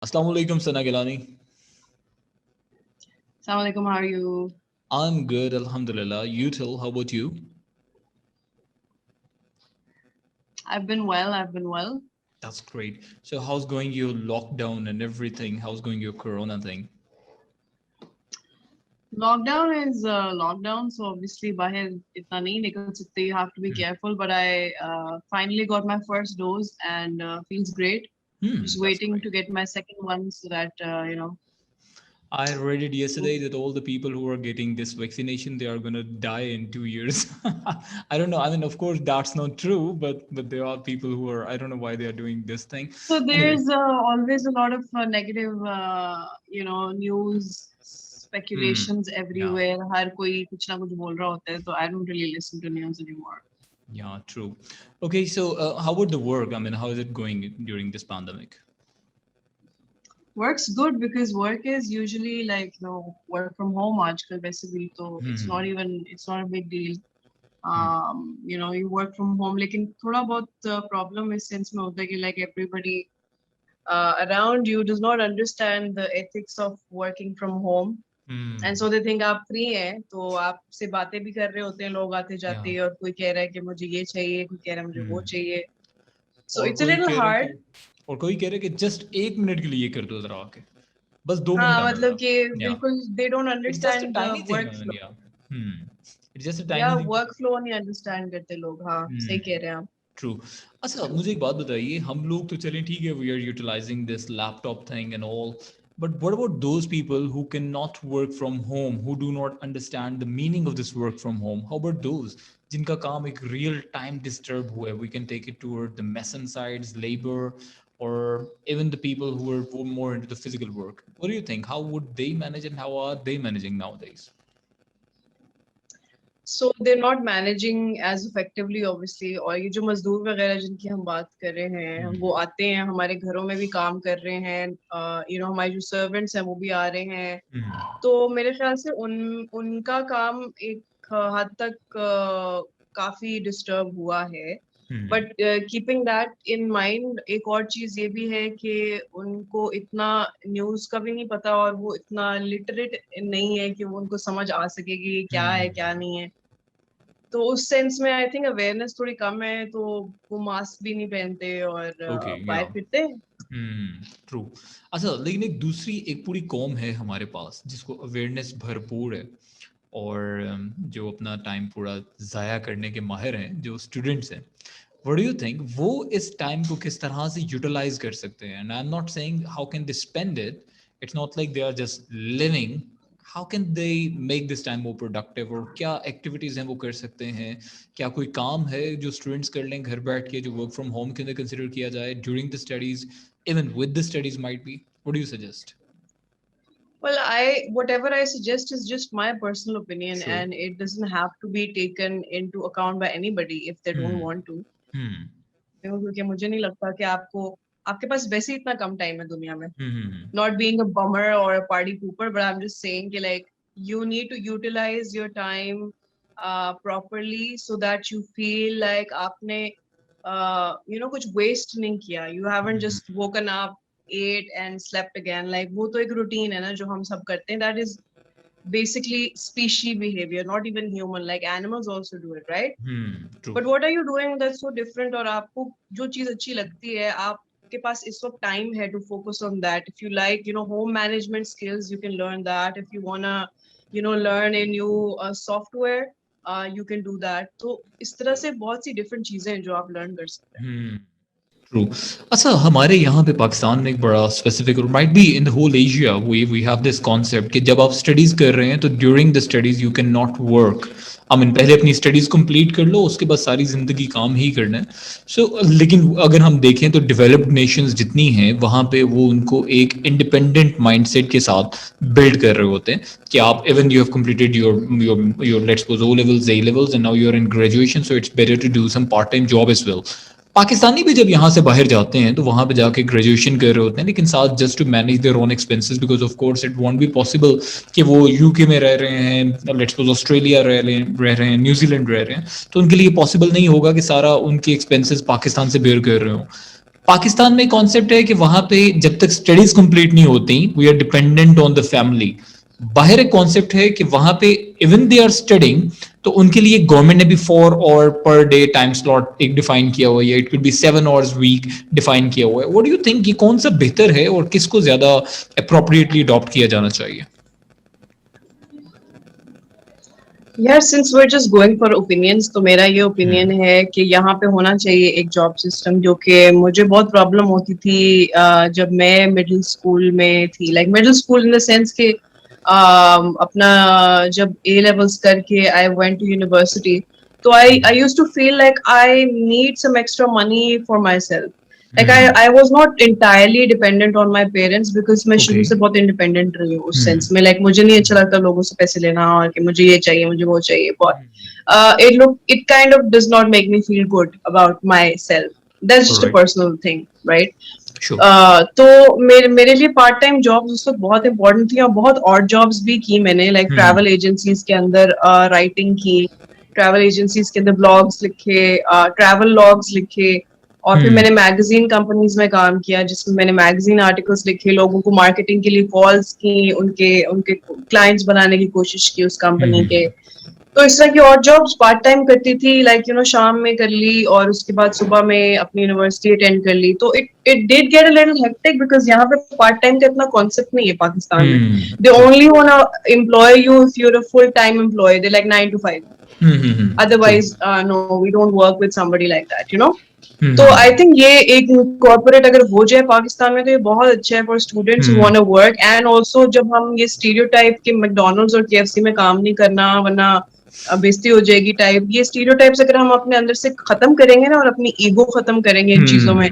Assalamu alaikum, Sana Gilani. Assalamualaikum, how are you? I'm good, Alhamdulillah. You tell, how about you? I've been well. That's great. So, how's going your lockdown and everything? How's going your Corona thing? Lockdown is lockdown, so obviously bahar itna nahi nikal sakte. You have to be careful. But I finally got my first dose and feels great. Just That's waiting great. to get my second one so that I read it yesterday that all the people who are getting this vaccination, they are gonna die in 2 years. I don't know. I mean, of course, that's not true, but there are people who are. I don't know why they are doing this thing. So Anyway, there's always a lot of negative, news speculations yeah. everywhere. हर कोई कुछ ना कुछ बोल रहा होता है, so I don't really listen to news anymore. Yeah, true. Okay, so how about the work? I mean, how is it going during this pandemic? Work's good because work is usually like work from home आजकल वैसे भी तो it's not a big deal. You work from home लेकिन थोड़ा बहुत problem इस sense में होता है कि like everybody around you does not understand the ethics of working from home. And so they think आप free हैं तो आपसे बातें भी कर रहे होते हैं लोग आते Yeah. जाते और कोई कह रहा है कि मुझे ये चाहिए, कोई कह रहा है मुझे वो चाहिए. So और it's a कोई little कह रहा है hard. कि और कोई कह रहा है कि जस्ट 1 मिनट के लिए कर दो जरा आके, बस 2 मिनट हाँ आना मतलब जरा. कि या बिल्कुल they don't it's just a understand the tiny thing. work flow. या इट्स जस्ट अ या टाइनी थिंग. वर्क फ्लो नहीं अंडरस्टैंड करते लोग. हाँ सही कह रहे हैं आप. ट्रू. अच्छा, मुझे एक बात बताइए, हम लोग तो चलें ठीक है, we are utilising this laptop thing and all, but what about those people who cannot work from home, who do not understand the meaning of this work from home? How about those जिनका काम एक real time disturb हुआ है? We can take it toward the messing sides, labor, or even the people who are more into the physical work. What do you think? How would they manage and how are they managing nowadays? So they not managing as effectively obviously. और ये जो मजदूर वगैरह जिनकी हम बात कर रहे हैं वो आते हैं हमारे घरों में भी काम कर रहे हैं. हमारे जो सर्वेंट्स हैं वो भी आ रहे हैं. तो मेरे ख्याल से उनका काम एक हद तक काफी डिस्टर्ब हुआ है. But keeping that in mind एक और चीज ये भी है कि उनको इतना न्यूज का भी नहीं पता और वो इतना लिटरेट नहीं है कि वो उनको समझ आ सके कि क्या है क्या नहीं है. तो उस सेंस में आई थिंक अवेयरनेस थोड़ी कम है तो वो मास्क भी नहीं पहनते और Okay, बाहर yeah. फिरते हैं. ट्रू. अच्छा, लेकिन एक दूसरी एक पूरी कौम है हमारे पास जिसको अवेयरनेस भरपूर है, और जो अपना टाइम पूरा ज़ाया करने के माहिर हैं, जो स्टूडेंट्स हैं. व्हाट डू यू थिंक वो इस टाइम को किस तरह से यूटिलाइज कर सकते हैं? And I am not saying how can they spend it. It's not like they are just living. How can they make this time more productive, और क्या एक्टिविटीज़ हैं वो कर सकते हैं? क्या कोई काम है जो स्टूडेंट्स कर लें घर बैठ के, जो वर्क फ्रॉम होम के अंदर कंसिडर किया जाए during the studies, even with the studies might be? What do you suggest? Well, whatever I suggest is just my personal opinion Sure. and it doesn't have to be taken into account by anybody if they don't want to. Hmm. क्योंकि मुझे नहीं लगता कि आपके पास वैसे ही इतना कम time है दुनिया में. Hmm. Not being a bummer or a party pooper, but I'm just saying कि like you need to utilize your time properly so that you feel like आपने कुछ waste नहीं किया. You haven't just woken up, ate and slept again. Like वो तो एक routine है ना जो हम सब करते हैं. That is basically species behavior, not even human. Like animals also do it, right? True. But what are you doing that's so different? और आपको जो चीज अच्छी लगती है आपके पास इस वक्त टाइम है to focus on that. If you like home management skills, you can learn that. If you wanna learn a new software, you can do that. तो इस तरह से बहुत सी different चीजें हैं जो आप learn कर सकते हैं. ट्रू. अच्छा, हमारे यहाँ पे पाकिस्तान में एक बड़ा स्पेसिफिक, और might be in the whole Asia, we have this concept कि जब आप स्टडीज़ कर रहे हैं तो during the studies you can not work. I mean पहले अपनी स्टडीज़ कंप्लीट कर लो, उसके बाद सारी ज़िंदगी काम ही करना है. सो लेकिन अगर हम देखें तो डेवलप्ड नेशंस जितनी हैं वहाँ पे वो उनको एक इंडिपेंडेंट माइंडसेट के साथ बिल्ड कर रहे होते हैं कि आप even you have completed your let's suppose O levels, A levels, and now you are in graduation, so it's better to do some part time job as well. Pakistani भी जब यहाँ से बाहर जाते हैं तो वहाँ पे जाके ग्रेजुएशन कर रहे होते हैं, लेकिन साथ just to manage their own expenses, because of course it won't be possible कि वो यूके में रह रहे हैं, लेट्स सपोज ऑस्ट्रेलिया रह रहे हैं, न्यूजीलैंड रह रहे हैं, तो उनके लिए पॉसिबल नहीं होगा कि सारा उनके एक्सपेंसेस पाकिस्तान से बेयर कर रहे हो. पाकिस्तान में कॉन्सेप्ट है कि वहां पे जब तक स्टडीज कंप्लीट नहीं होती we are dependent on the family. बाहर एक कॉन्सेप्ट है कि वहां पे इवन दे आर स्टडिंग तो उनके लिए गवर्नमेंट ने भी 4 hour per day time slot एक डिफाइन किया हुआ है, it could be 7 hours week define किया हुआ है। व्हाट डू यू थिंक ये कौन सा बेहतर है और किसको ज्यादा अप्रोप्रिएटली अडॉप्ट किया जाना चाहिए? यार since we are just going for opinions, तो मेरा ये ओपिनियन है कि यहाँ पे होना चाहिए एक जॉब सिस्टम, जो कि मुझे बहुत प्रॉब्लम होती थी जब मैं मिडिल स्कूल में थी। Like middle school in the sense कि अपना जब ए लेवल्स करके आई वेंट टू यूनिवर्सिटी, तो I used to feel like I need some extra money for myself. Like I was not entirely dependent on my parents because मैं शुरू से बहुत independent रही हूँ उस सेंस में। Like मुझे नहीं अच्छा लगता लोगों से पैसे लेना और कि मुझे ये चाहिए मुझे वो चाहिए। But it kind of does not make me feel good about myself. That's just a personal thing, right? Sure. तो मेरे लिए पार्ट टाइम जॉब्स उस वक्त बहुत इंपॉर्टेंट थी और बहुत ऑड जॉब्स भी की मैंने। लाइक ट्रैवल एजेंसीज के अंदर राइटिंग की, ट्रैवल एजेंसीज के अंदर ब्लॉग्स लिखे, ट्रैवल लॉग्स लिखे, और फिर मैंने मैगजीन कंपनीज में काम किया जिसमें मैंने मैगजीन आर्टिकल्स लिखे, लोगों को मार्केटिंग के लिए कॉल्स की, उनके क्लाइंट्स बनाने की कोशिश की उस कंपनी के। तो इस तरह की और जॉब्स पार्ट टाइम करती थी, लाइक यू नो शाम में कर ली और उसके बाद सुबह में अपनी यूनिवर्सिटी अटेंड कर ली। तो it did get a little hectic because यहाँ पे पार्ट टाइम का इतना कॉन्सेप्ट नहीं है पाकिस्तान में। They only want to employ you if you are a full time employ, they like 9 to 5। Otherwise no, we don't work with somebody like that, you know. तो I think ये एक corporate अगर हो जाए पाकिस्तान में तो ये बहुत अच्छा है for students who want to work. And also जब हम ये स्टीरियोटाइप के मैकडॉनल्ड्स और केएफसी में काम नहीं करना वरना बेइज्जती हो जाएगी टाइप, ये स्टीरियोटाइप्स अगर हम अपने अंदर से खत्म करेंगे ना और अपनी ईगो खत्म करेंगे इन चीजों में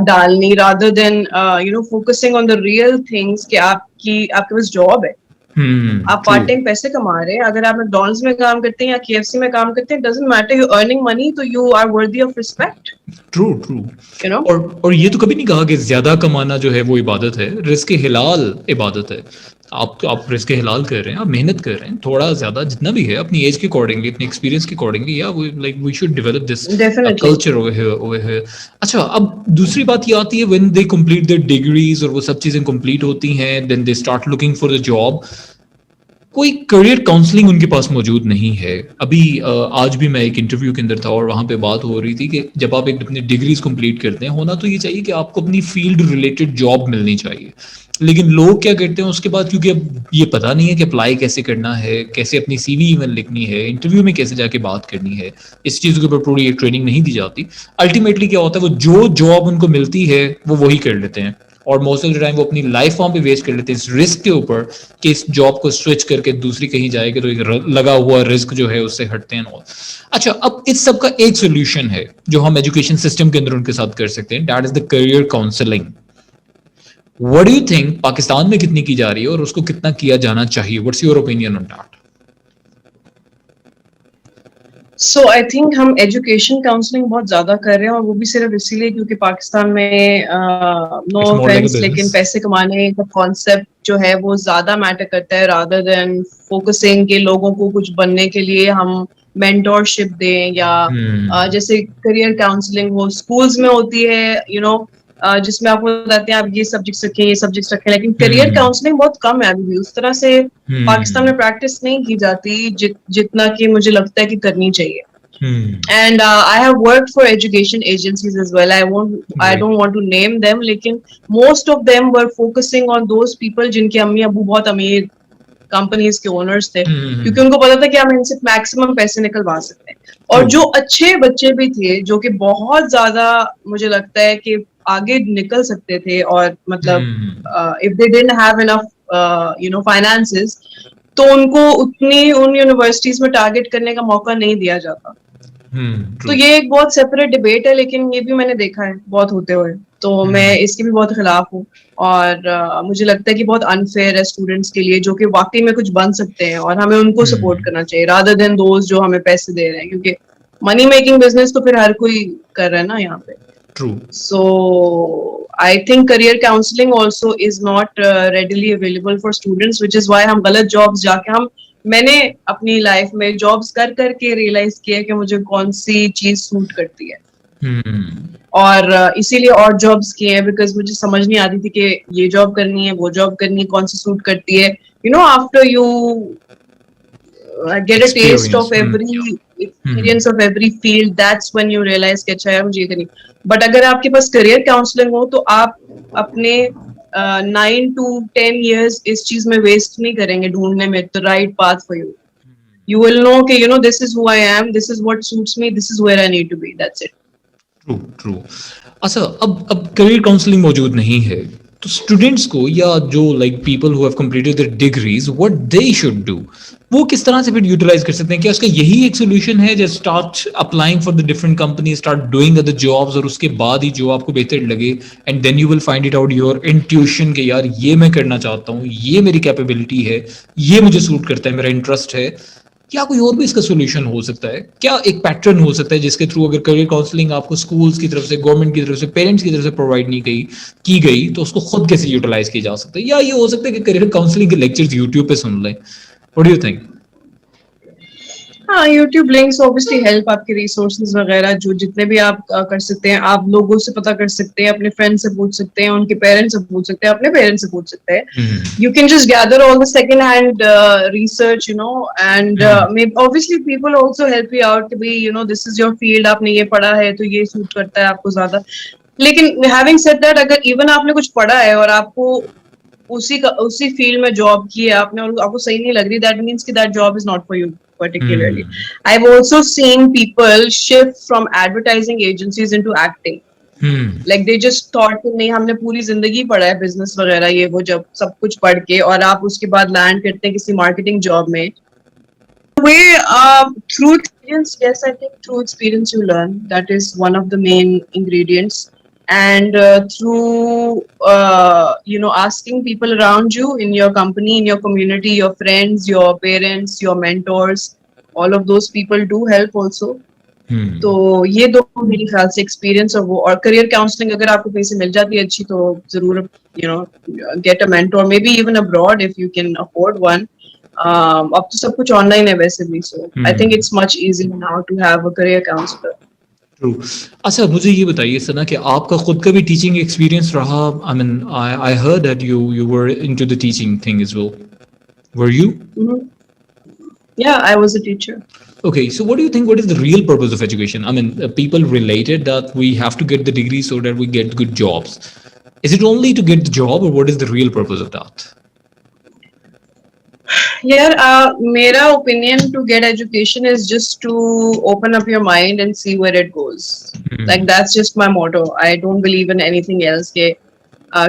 डालनी, rather than you know focusing on the real things कि आपके पास जॉब है, आप पार्ट टाइम पैसे कमा रहे हैं। अगर आप मैकडॉनल्ड्स में काम करते हैं या केएफसी में काम करते हैं, doesn't matter, you earning money, तो you are worthy of respect. True true. You know, और ये तो कभी नहीं कहा कि ज्यादा कमाना जो है वो इबादत है, रिस्क हिलाल इबादत है। आप रिस्क हिलाल कर रहे हैं, आप मेहनत कर रहे हैं, थोड़ा ज्यादा जितना भी है अपनी एज के अकॉर्डिंगली, अपने एक्सपीरियंस के अकॉर्डिंगली, या we should develop this culture over here. अच्छा, अब दूसरी बात ये आती है when they complete their degrees और वो सब चीजें कंप्लीट होती हैं, then they start looking for the job. कोई करियर काउंसलिंग उनके पास मौजूद नहीं है। अभी आज भी मैं एक इंटरव्यू के अंदर था और वहां पे बात हो रही थी कि जब आप एक अपनी डिग्रीज कंप्लीट करते हैं, होना तो ये चाहिए कि आपको अपनी फील्ड रिलेटेड जॉब मिलनी चाहिए। लेकिन लोग क्या करते हैं उसके बाद, क्योंकि अब ये पता नहीं है कि अप्लाई कैसे करना है, कैसे अपनी सीवी इवन लिखनी है, इंटरव्यू में कैसे जाके बात करनी है, इस चीज़ के ऊपर पूरी एक ट्रेनिंग नहीं दी जाती। अल्टीमेटली क्या होता है, वो जो जॉब उनको मिलती है वो वही कर लेते हैं और मोस्ट ऑफ द टाइम वो अपनी लाइफ वहां पे वेस्ट कर लेते हैं इस रिस्क के ऊपर कि इस जॉब को स्विच करके दूसरी कहीं जाएगा तो एक लगा हुआ रिस्क जो है उससे हटते हैं। अच्छा, अब इस सब का एक सोल्यूशन है जो हम एजुकेशन सिस्टम के अंदर उनके साथ कर सकते हैं, that is the career counselling. What do you think Pakistan में कितनी की जा रही है और उसको कितना किया जाना चाहिए? What's your opinion on that? So I think हम एजुकेशन काउंसलिंग बहुत ज्यादा कर रहे हैं और वो भी सिर्फ इसीलिए क्योंकि पाकिस्तान में नो ऑफेंस लेकिन पैसे कमाने का कॉन्सेप्ट जो है वो ज्यादा मैटर करता है रादर देन फोकसिंग के लोगों को कुछ बनने के लिए हम मेंटोरशिप दें या जैसे करियर काउंसलिंग वो स्कूल्स में होती है, यू नो, जिसमें आपको बताते हैं आप ये सब्जेक्ट्स रखें ये सब्जेक्ट्स रखें, लेकिन करियर काउंसलिंग बहुत कम है अभी भी उस तरह से पाकिस्तान में प्रैक्टिस नहीं की जाती जितना कि मुझे लगता है कि करनी चाहिए। And I have worked for education agencies as well. I don't want to name them, लेकिन most of them were focusing on those people जिनके अम्मी अबू बहुत अमीर कंपनीज के ओनर्स थे, क्योंकि उनको पता था कि हम इनसे मैक्सिमम पैसे निकलवा सकते हैं। और जो अच्छे बच्चे भी थे जो कि बहुत ज्यादा मुझे लगता है कि आगे निकल सकते थे और मतलब if they didn't have enough you know finances, तो उनको उतनी उन यूनिवर्सिटीज में टारगेट करने का मौका नहीं दिया जाता। तो ये एक बहुत सेपरेट डिबेट है, लेकिन ये भी मैंने देखा है बहुत होते हुए, तो मैं इसके भी बहुत खिलाफ हूँ। और मुझे लगता है कि बहुत अनफेयर है स्टूडेंट्स के लिए जो कि वाकई में कुछ बन सकते हैं और हमें उनको सपोर्ट करना चाहिए रादर देन दोस्त जो हमें पैसे दे रहे हैं, क्योंकि मनी मेकिंग बिजनेस तो फिर हर कोई कर रहा है ना यहाँ पे। True. So I think career counseling also is not readily available for students, which is why हम गलत jobs जाके मैंने अपनी लाइफ में जॉब्स कर करके रियलाइज किया कि मुझे कौन सी चीज सूट करती है। और इसीलिए और जॉब्स किए हैं, बिकॉज मुझे समझ नहीं आती थी कि ये जॉब करनी है, वो जॉब करनी है, कौन सी सूट करती है, after you get a taste of experience every experience of every field, that's when you realize कि अच्छा यार मुझे ये करनी। बट अगर आपके पास करियर काउंसलिंग हो तो आप अपने 9 to 10 years इस चीज में वेस्ट नहीं करेंगे ढूंढने में the right path for you. You will know कि this is who I am, this is what suits me, this is where I need to be, that's it. True true. अच्छा, अब करियर काउंसलिंग मौजूद नहीं है, तो students को या जो like people who have completed there degrees what they should do, वो किस तरह से फिर यूटिलाइज कर सकते हैं? क्या उसका यही एक सोल्यूशन है, just start applying for the different company, start doing other jobs, और उसके बाद ही जो आपको बेहतर लगे and then you will find it out your intuition के यार ये मैं करना चाहता हूँ, ये मेरी कैपेबिलिटी है, ये मुझे सूट करता है, मेरा इंटरेस्ट है? क्या कोई और भी इसका सोल्यूशन हो सकता है? क्या एक पैटर्न हो सकता है जिसके थ्रू अगर करियर काउंसलिंग आपको स्कूल्स की तरफ से, गवर्नमेंट की तरफ से, पेरेंट्स की तरफ से प्रोवाइड नहीं की गई तो उसको खुद कैसे यूटिलाइज किया जा सकता है? या ये हो सकता है कि करियर काउंसलिंग के लेक्चर्स यूट्यूब पे सुन लें? What do you think? हाँ, यूट्यूब लिंक्स ऑब्वियसली हेल्प, आपके रिसोर्सेज वगैरह जो जितने भी आप कर सकते हैं, आप लोगों से पता कर सकते हैं, अपने फ्रेंड से पूछ सकते हैं, उनके पेरेंट्स से पूछ सकते हैं, अपने पेरेंट्स से पूछ सकते हैं। You can just gather all the second hand research, and maybe obviously people also help you out कि भाई this is your field, आपने ये पढ़ा है तो ये सूट करता है आपको ज्यादा। लेकिन having said that, अगर even आपने कुछ पढ़ा है और आपको उसी फील्ड में जॉब की है आपने और आपको सही नहीं लग रही, that means कि that job is not for you particularly. I've also seen people shift from advertising agencies into acting. Like they just thought कि नहीं हमने पूरी जिंदगी पढ़ा है बिजनेस वगैरह ये वो, जब सब कुछ पढ़ के और आप उसके बाद लैंड करते हैं किसी मार्केटिंग जॉब में। Through experience, yes, I think through experience you learn. That is one of the main ingredients. And through asking people around you in your company, in your community, your friends, your parents, your mentors, all of those people do help also. तो ये दो मेरे ख्याल से experience और वो, और career counselling अगर आपको कहीं से मिल जाती है अच्छी तो जरूर get a mentor, maybe even abroad if you can afford one. अब तो सब कुछ ऑनलाइन है वैसे भी, so I think it's much easier now to have a career counsellor. True. अच्छा, मुझे ये बताइए सना कि आपका खुद का भी टीचिंग एक्सपीरियंस रहा? I mean I heard that you were into the teaching thing as well, were you? Yeah, I was a teacher. Okay, so what do you think, what is the real purpose of education? I mean, people related that we have to get the degree so that we get good jobs. Is it only to get the job, or what is the real purpose of that? Yeah, mera opinion to get education is just to open up your mind and see where it goes. Like that's just my motto. I don't believe in anything else. के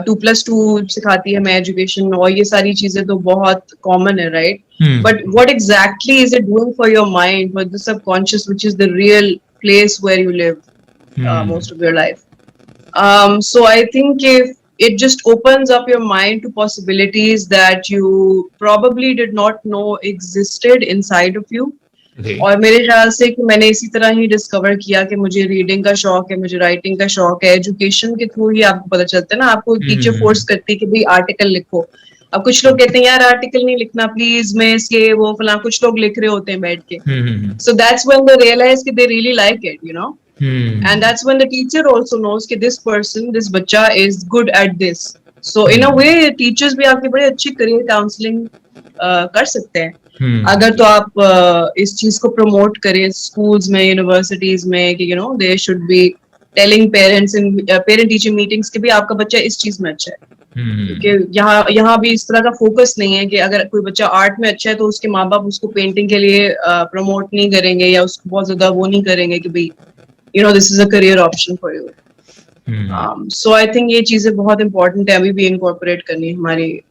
2+2 सिखाती है मैं education, और ये सारी चीजें तो बहुत कॉमन है, right? But what exactly is it doing for your mind, for the subconscious, which is the real place where you live most of your life? So I think if it just opens up your mind to possibilities that you probably did not know existed inside of you. और मेरे ख्याल से कि मैंने इसी तरह ही discover किया कि मुझे रीडिंग का शौक है, मुझे राइटिंग का शौक है। एजुकेशन के थ्रू ही आपको पता चलता है ना, आपको टीचर फोर्स करती है कि भाई आर्टिकल लिखो। अब कुछ लोग कहते हैं यार आर्टिकल नहीं लिखना प्लीज, मैं ये वो फलां, कुछ लोग लिख रहे होते हैं बैठ के। So that's when they realise कि they really like it, and that's when the teacher also knows कि this person, this बच्चा is good at this. So in a way teachers भी आपकी बड़ी अच्छी career counseling कर सकते हैं अगर तो आप इस चीज को प्रमोट करें स्कूल्स में, यूनिवर्सिटीज में कि they should be telling parents in parent teacher meetings कि भी आपका बच्चा इस चीज में अच्छा है। क्योंकि यहाँ भी इस तरह का फोकस नहीं है कि अगर कोई बच्चा आर्ट में अच्छा है तो उसके माँ बाप उसको पेंटिंग के लिए प्रमोट नहीं करेंगे या उसको बहुत ज्यादा वो नहीं करेंगे कि भाई this is a career option for you. So I think ये चीजें बहुत important है अभी भी incorporate करनी हमारी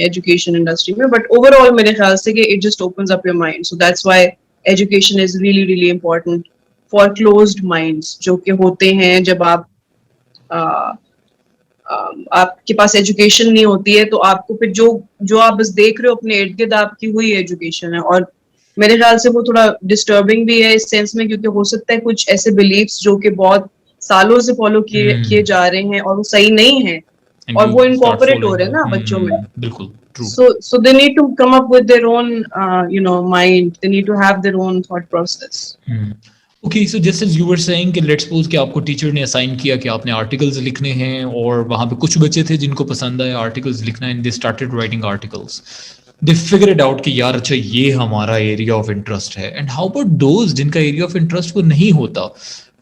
education industry में, but overall मेरे ख्याल से कि it just opens up your mind. So that's why education is really really important for closed minds जो कि होते हैं जब आपके पास एजुकेशन नहीं होती है तो आपको फिर जो आप बस देख रहे हो अपने इर्द गिर्द आपकी हुई एजुकेशन है। और मेरे ख्याल से वो थोड़ा डिस्टर्बिंग भी है इस सेंस में, क्योंकि हो सकता है कुछ ऐसे बिलीफ्स जो कि बहुत सालों से फॉलो किए जा रहे हैं और वो सही नहीं है और वो इनकॉर्पोरेट हो रहे हैं ना बच्चों में। बिल्कुल true. So they need to come up with their own mind, they need to have their own thought process. Okay, so just as you were saying कि लेट्स सपोज कि आपको टीचर ने असाइन किया कि आपने आर्टिकल्स लिखने हैं, और वहाँ पे कुछ बच्चे थे जिनको पसंद आया आर्टिकल्स लिखना, and they started writing articles, they figure it out कि यार अच्छा ये हमारा एरिया ऑफ इंटरेस्ट है। एंड हाउ अबाउट दोज जिनका एरिया ऑफ इंटरेस्ट वो नहीं होता?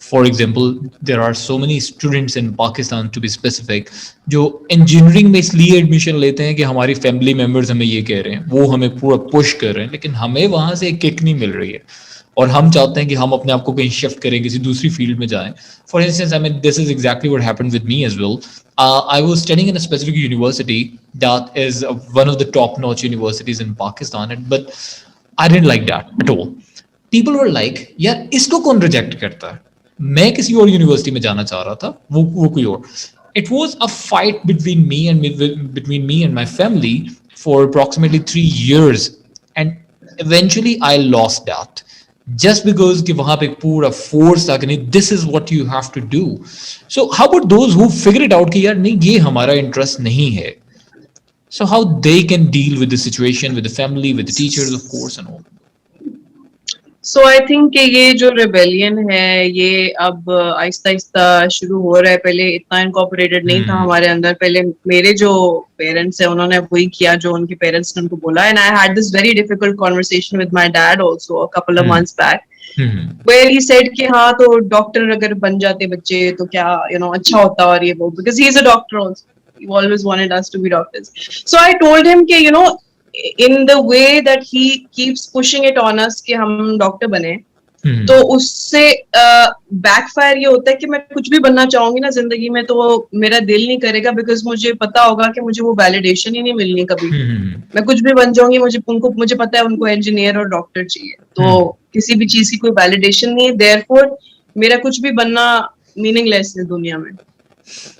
For example, there are so many students in Pakistan to be specific जो इंजीनियरिंग में इसलिए एडमिशन लेते हैं कि हमारी फैमिली मेम्बर्स हमें ये कह रहे हैं, वो हमें पूरा पुश कर रहे हैं, लेकिन हमें वहां से एक किक नहीं मिल रही है, और हम चाहते हैं कि हम अपने आप को कहीं शिफ्ट करें, किसी दूसरी फील्ड में जाएं। For instance, I mean this is exactly what happened with me as well. I was studying in a specific university that is one of the top-notch universities in Pakistan, but I didn't like that at all. People were like, यार इसको कौन reject करता है? मैं किसी और university में जाना चाह रहा था, वो कोई और। It was a fight between me and my family for approximately 3 years, and eventually I lost that. Just because कि वहां पे पूरा फोर्स था कि नहीं, this is what you have to do. So how about those who figure it out कि यार नहीं ये हमारा इंटरेस्ट नहीं है, so how they can deal with the situation with the family, with the teachers of course and all? So I think कि ये जो रिबेलियन है ये अब आहिस्ता आहिस्ता शुरू हो रहा है। पहले इतना इनकॉर्पोरेटेड नहीं था हमारे अंदर। पहले मेरे जो पेरेंट्स है उन्होंने वही किया जो उनके पेरेंट्स ने उनको बोला। And I had this very difficult conversation with my dad also a couple of months back, where he said कि हाँ तो डॉक्टर अगर बन जाते बच्चे तो क्या अच्छा होता, और ये वो, because he is a doctor also, he always wanted us to be doctors. So I told him कि in the way that he keeps pushing it on us कि हम डॉक्टर बने, तो उससे बैकफायर ये होता है कि मैं कुछ भी बनना चाहूंगी ना जिंदगी में तो मेरा दिल नहीं करेगा, बिकॉज मुझे पता होगा कि मुझे वो वैलिडेशन ही नहीं मिलनी कभी। मैं कुछ भी बन जाऊंगी, मुझे पता है उनको इंजीनियर और डॉक्टर चाहिए, तो किसी भी चीज की कोई वैलिडेशन नहीं है, देयरफॉर मेरा कुछ भी बनना मीनिंगलेस है दुनिया में।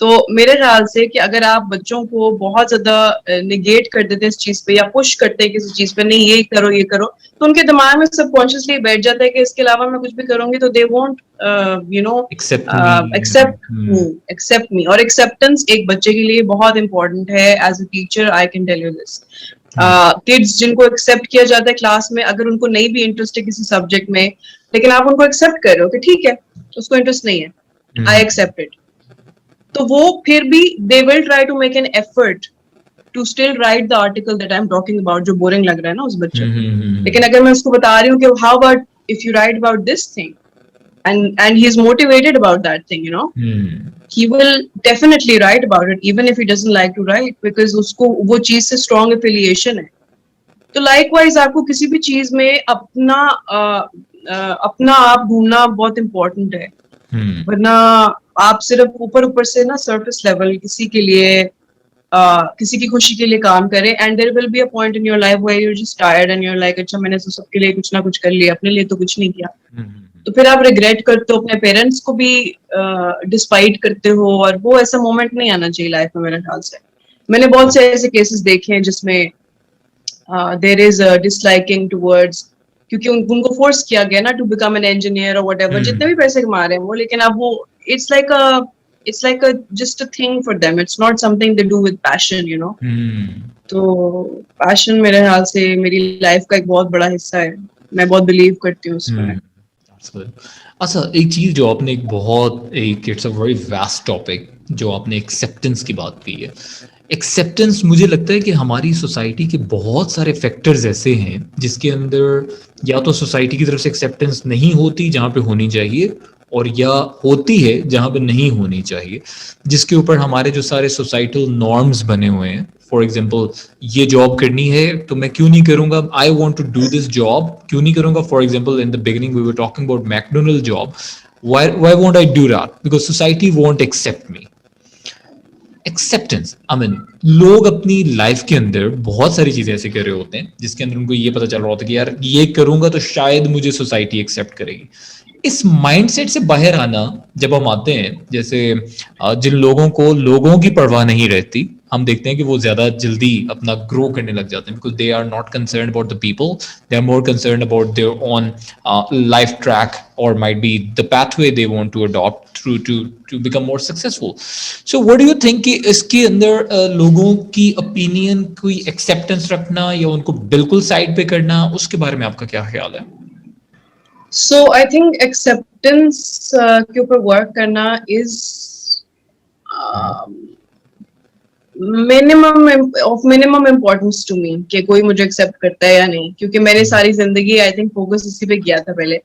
तो मेरे ख्याल से कि अगर आप बच्चों को बहुत ज्यादा निगेट कर देते हैं इस चीज पे या पुश करते हैं किसी चीज पे, नहीं ये करो, तो उनके दिमाग में सबकॉन्शियसली बैठ जाता है कि इसके अलावा मैं कुछ भी करूंगी तो दे वोंट एक्सेप्ट मी। और एक्सेप्टेंस एक बच्चे के लिए बहुत इंपॉर्टेंट है। As a teacher I can tell you this, kids जिनको एक्सेप्ट किया जाता है क्लास में, अगर उनको नहीं भी इंटरेस्ट है किसी सब्जेक्ट में, लेकिन आप उनको एक्सेप्ट कर रहे हो कि ठीक है उसको इंटरेस्ट नहीं है, आई एक्सेप्ट इट, तो वो फिर भी they will try to make an effort to still write the article that I am talking about, जो बोरिंग लग रहा है ना उस बच्चे को। लेकिन अगर मैं उसको बता रही हूँ कि how about if you right about this thing and he is motivated about that thing, he will definitely write about it even if he doesn't like to write, because उसको वो चीज से strong affiliation है। तो likewise आपको किसी भी चीज में अपना आप ढूंढना बहुत important है, वरना आप सिर्फ ऊपर से ना सरफेस लेवल किसी के लिए किसी की खुशी के लिए काम करें, and there will be a point in your life where you are just tired and you are like अच्छा मैंने तो सबके लिए कुछ ना कुछ कर लिया, अपने लिए तो कुछ नहीं किया। तो फिर आप रिग्रेट करते हो, अपने पेरेंट्स को भी डिस्पाइट करते हो, और वो ऐसा मोमेंट नहीं आना चाहिए लाइफ में मेरे ख्याल से। मैंने बहुत से ऐसे केसेस देखे हैं जिसमें देयर इज डिसलाइकिंग टुवर्ड्स, क्योंकि उनको फोर्स किया गया ना टू बिकम एन इंजीनियर और व्हाटएवर, जितने भी पैसे कमा रहे हैं वो, लेकिन अब वो it's like a just a thing for them, it's not something they do with passion, तो पैशन मेरे ख्याल से मेरी लाइफ का एक बहुत बड़ा हिस्सा है, मैं बहुत बिलीव करती हूँ उसमें। अच्छा, एक चीज जो आपने it's a very vast topic जो आपने एक्सेप्टेंस की बात की है। एक्सेप्टेंस मुझे लगता है कि हमारी सोसाइटी के बहुत सारे फैक्टर्स ऐसे हैं जिसके अंदर या तो सोसाइटी की तरफ से एक्सेप्टेंस नहीं होती जहाँ पे होनी चाहिए, और या होती है जहाँ पे नहीं होनी चाहिए, जिसके ऊपर हमारे जो सारे सोसाइटल नॉर्म्स बने हुए हैं। फॉर एग्जाम्पल, ये जॉब करनी है तो मैं क्यों नहीं करूंगा, I want to do this job, क्यों नहीं करूंगा। For example, in the beginning we were talking about McDonald job, why won't I do that? Because society won't accept me. Acceptance, I mean लोग अपनी लाइफ के अंदर बहुत सारी चीजें ऐसे कर रहे होते हैं जिसके अंदर उनको ये पता चल रहा होता है कि यार ये करूंगा तो शायद मुझे सोसाइटी एक्सेप्ट करेगी। इस माइंडसेट से बाहर आना जब हम आते हैं, जैसे जिन लोगों को लोगों की परवाह नहीं रहती, हम देखते हैं कि वो ज्यादा जल्दी अपना ग्रो करने लग जाते हैं, because they are not concern about the people, they are more concern about their own life track और might be the pathway they want to adopt through to become more successful. So what do you think कि इसके अंदर लोगों की opinion कोई acceptance रखना या उनको बिल्कुल साइड पे करना, उसके बारे में आपका क्या ख्याल है? So I think acceptance के ऊपर work करना is minimum importance to me कि कोई मुझे एक्सेप्ट करता है या नहीं, क्योंकि मैंने सारी जिंदगी आई थिंक फोकस इसी पे किया था पहले,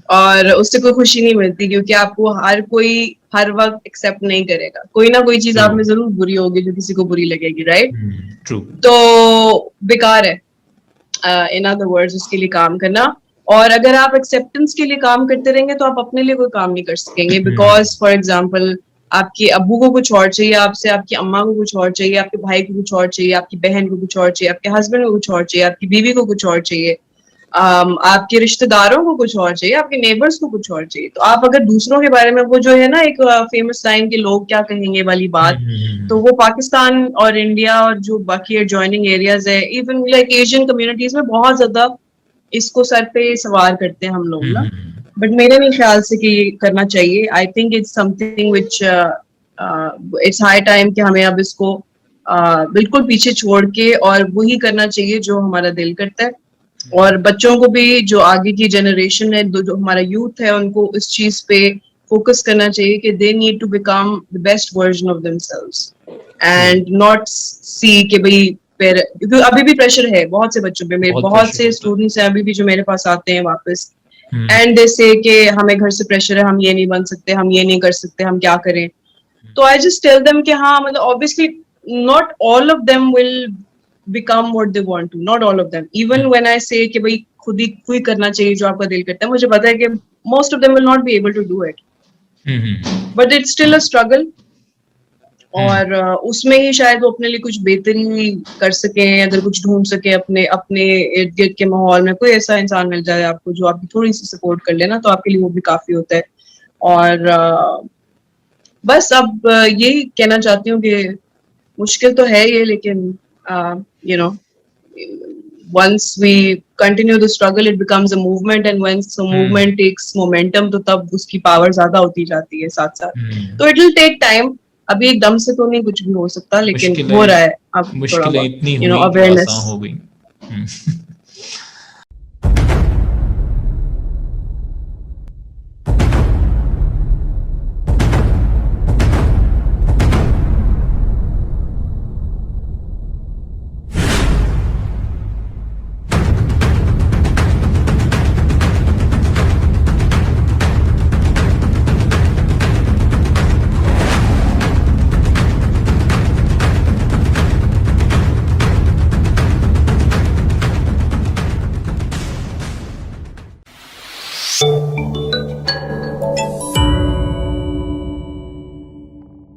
और उससे कोई खुशी नहीं मिलती, क्योंकि आपको हर कोई हर वक्त एक्सेप्ट नहीं करेगा, कोई ना कोई चीज आप में जरूर बुरी होगी जो किसी को बुरी लगेगी, राइट? ट्रू। तो बेकार है इन अदर वर्ड्स उसके लिए काम करना। और अगर आप एक्सेप्टेंस के लिए काम करते रहेंगे तो आप अपने लिए कोई काम नहीं कर सकेंगे, बिकॉज फॉर एग्जाम्पल आपके अब्बू को कुछ और चाहिए आपसे, आपकी अम्मा को कुछ और चाहिए, आपके भाई को कुछ और चाहिए, आपकी बहन को कुछ और चाहिए, आपके हस्बैंड को कुछ और चाहिए, आपकी बीवी को कुछ और चाहिए, आपके रिश्तेदारों को कुछ और चाहिए, आपके नेबर्स को कुछ और चाहिए। तो आप अगर दूसरों के बारे में, वो जो है ना एक फेमस लाइन के लोग क्या कहेंगे वाली बात, तो वो पाकिस्तान और इंडिया और जो बाकी एडजॉइनिंग एरियाज है, इवन लाइक एशियन कम्युनिटीज में बहुत ज्यादा इसको सर पे सवार करते हैं हम लोग ना। बट मेरे नहीं ख्याल से कि ये करना चाहिए। आई think it's something which it's high time कि हमें अब इसको बिल्कुल पीछे छोड़ के और वही करना चाहिए जो हमारा दिल करता है। और बच्चों को भी, जो आगे की जनरेशन है, जो हमारा यूथ है, उनको इस चीज पे फोकस करना चाहिए कि they need to become the best version of themselves and not see कि भाई क्योंकि अभी भी प्रेशर है बहुत से बच्चों पे। मेरे बहुत से स्टूडेंट्स हैं अभी भी जो मेरे पास आते हैं वापस, एंड दे से कि हमें घर से प्रेशर है, हम ये नहीं बन सकते, हम ये नहीं कर सकते, हम क्या करें। तो आई जस्ट टेल देम कि हाँ, मतलब obviously not all of them will become what they want to, not all of them, even when I say कि भाई खुद ही करना चाहिए जो आपका दिल करता है, मुझे पता है कि most of them will not be able to do it, but it's still a struggle। और उसमें ही शायद वो अपने लिए कुछ बेहतरी कर सके, अगर कुछ ढूंढ सके अपने अपने इर्द गिर्द के माहौल में कोई ऐसा इंसान मिल जाए आपको जो आपकी थोड़ी सी सपोर्ट कर लेना, तो आपके लिए वो भी काफी होता है। और बस अब यही कहना चाहती हूँ कि मुश्किल तो है ये, लेकिन you know, once we continue the struggle it becomes a movement, and once the movement takes momentum तो तब उसकी पावर ज्यादा होती जाती है साथ साथ। तो it will take time, अभी एकदम से तो नहीं कुछ भी हो सकता, लेकिन हो रहा है अब थोड़ा बहुत, इतनी you know, awareness हो गई।